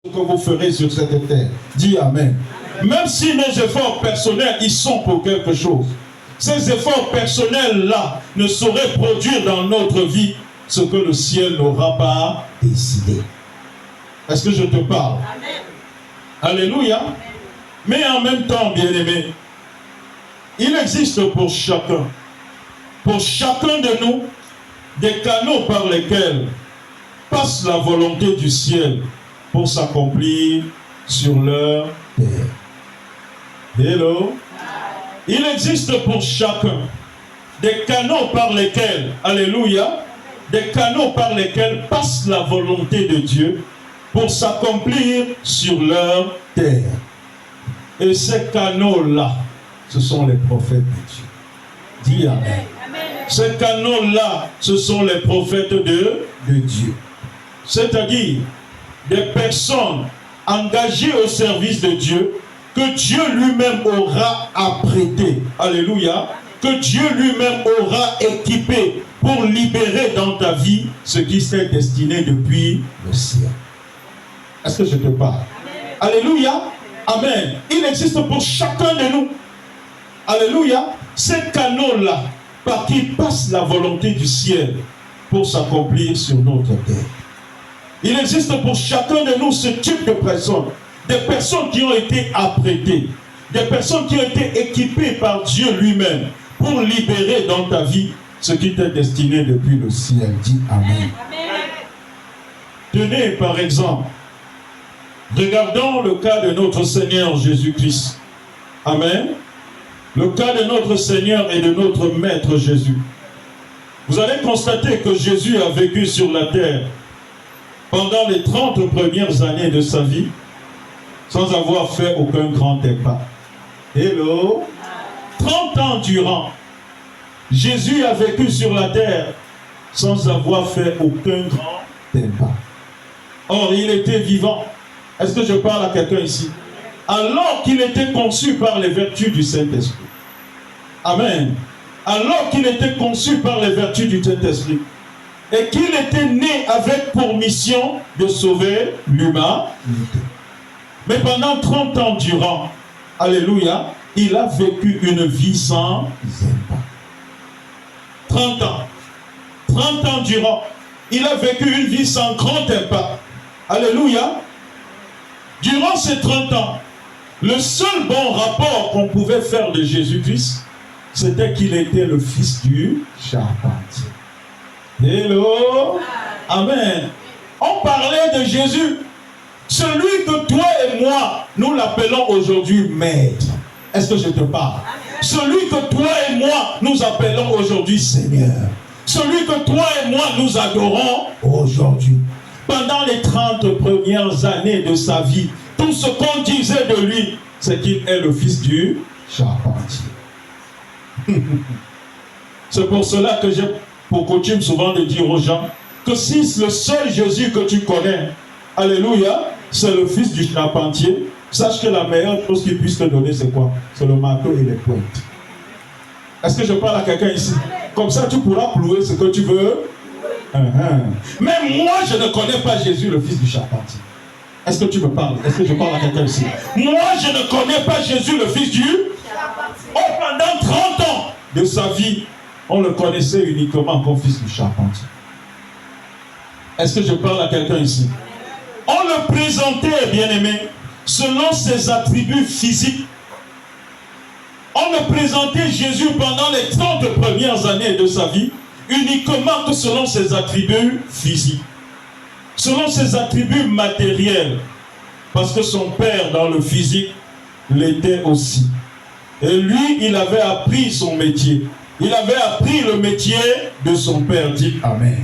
que vous ferez sur cette terre. Dis Amen. Même si nos efforts personnels, ils sont pour quelque chose. Ces efforts personnels-là ne sauraient produire dans notre vie ce que le ciel n'aura pas décidé. Est-ce que je te parle? Amen. Alléluia. Amen. Mais en même temps, bien-aimés, il existe pour chacun de nous, des canaux par lesquels passe la volonté du ciel pour s'accomplir sur leur terre. Hello. Il existe pour chacun des canaux par lesquels, alléluia, des canaux par lesquels passe la volonté de Dieu pour s'accomplir sur leur terre. Et ces canaux-là, ce sont les prophètes de Dieu. Dis Amen. Ces canaux-là, ce sont les prophètes de Dieu. C'est-à-dire des personnes engagées au service de Dieu, que Dieu lui-même aura apprêté, alléluia, que Dieu lui-même aura équipé pour libérer dans ta vie ce qui s'est destiné depuis le ciel. Est-ce que je te parle? Amen. Alléluia. Amen. Il existe pour chacun de nous, alléluia, ces canaux-là par qui passe la volonté du ciel pour s'accomplir sur notre terre. Il existe pour chacun de nous ce type de personnes, des personnes qui ont été apprêtées, des personnes qui ont été équipées par Dieu lui-même pour libérer dans ta vie ce qui t'est destiné depuis le ciel. Dis Amen. Tenez par exemple, regardons le cas de notre Seigneur Jésus-Christ. Amen. Le cas de notre Seigneur et de notre Maître Jésus. Vous allez constater que Jésus a vécu sur la terre pendant les 30 premières années de sa vie sans avoir fait aucun grand impact. Hello. 30 ans durant, Jésus a vécu sur la terre sans avoir fait aucun grand impact. Or, il était vivant. Est-ce que je parle à quelqu'un ici? Alors qu'il était conçu par les vertus du Saint-Esprit. Amen. Alors qu'il était conçu par les vertus du Saint-Esprit. Et qu'il était né avec pour mission de sauver l'humanité. Mais pendant 30 ans durant, alléluia, il a vécu une vie sans impact. 30 ans. 30 ans durant, il a vécu une vie sans grand impact. Alléluia. Durant ces 30 ans, le seul bon rapport qu'on pouvait faire de Jésus-Christ, c'était qu'il était le fils du charpentier. Hello. Amen. On parlait de Jésus, celui que toi et moi, nous l'appelons aujourd'hui Maître. Est-ce que je te parle? Celui que toi et moi, nous appelons aujourd'hui Seigneur. Celui que toi et moi, nous adorons aujourd'hui. Pendant les 30 premières années de sa vie, tout ce qu'on disait de lui, c'est qu'il est le fils du charpentier. C'est pour cela que j'ai pour coutume souvent de dire aux gens que si le seul Jésus que tu connais, alléluia, c'est le fils du charpentier, sache que la meilleure chose qu'il puisse te donner, c'est quoi? C'est le marteau et les pointes. Est-ce que je parle à quelqu'un ici? Comme ça, tu pourras clouer ce que tu veux. Mais moi, je ne connais pas Jésus, le fils du charpentier. Est-ce que tu me parles? Est-ce que je parle à quelqu'un ici? Moi, je ne connais pas Jésus, le fils du charpentier. Oh, pendant 30 ans de sa vie, on le connaissait uniquement comme fils du charpentier. Est-ce que je parle à quelqu'un ici? On le présentait, bien-aimé, selon ses attributs physiques. On le présentait Jésus pendant les 30 premières années de sa vie uniquement que selon ses attributs physiques, selon ses attributs matériels, parce que son père dans le physique l'était aussi. Et lui, il avait appris son métier. Il avait appris le métier de son père. Dit Amen.